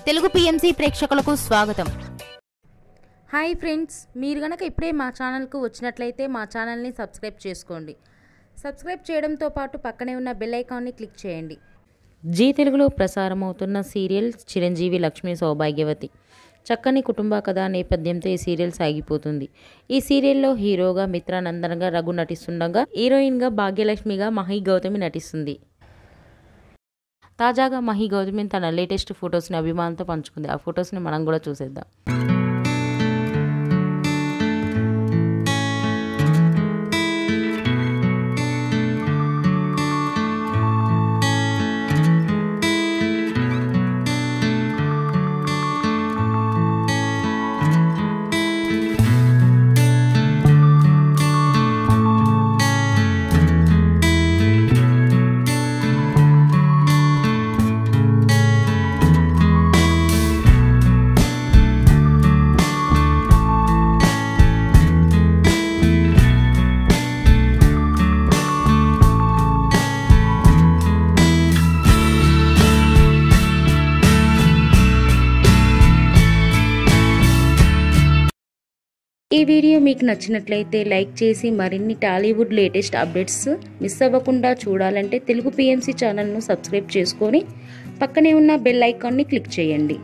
Telugu PMC ప్రేక్షకులకు స్వాగతం. Hi friends, మీరు గనక ఇప్పుడే మా ఛానల్కు వచ్చినట్లయితే మా ఛానల్ని సబ్స్క్రైబ్ చేసుకోండి. సబ్స్క్రైబ్ చేయడంతో పాటు పక్కనే ఉన్న బెల్ ఐకాన్ని క్లిక్ చేయండి. జీ తెలుగులో ప్రసారమవుతున్న సీరియల్ చిరంజీవి లక్ష్మీ సౌభాగ్యవతి. చక్కని కుటుంబ కథా నేపథ్యంతో ఈ సీరియల్ సాగిపోతుంది. ఈ సీరియల్లో హీరోగా మిత్రానందన్గా రఘు నటిస్తుండగా హీరోయిన్గా భాగ్యలక్ష్మిగా మహి గౌతమి నటిస్తుంది. తాజాగా మహి గౌతమి తన లేటెస్ట్ ఫొటోస్ని అభిమానులతో పంచుకుంది. ఆ ఫొటోస్ని మనం కూడా చూసేద్దాం. ఈ వీడియో మీకు నచ్చినట్లయితే లైక్ చేసి మరిన్ని టాలీవుడ్ లేటెస్ట్ అప్డేట్స్ మిస్ అవ్వకుండా చూడాలంటే తెలుగు పిఎంసి ఛానల్ను సబ్స్క్రైబ్ చేసుకొని పక్కనే ఉన్న బెల్ ఐకాన్ని క్లిక్ చేయండి.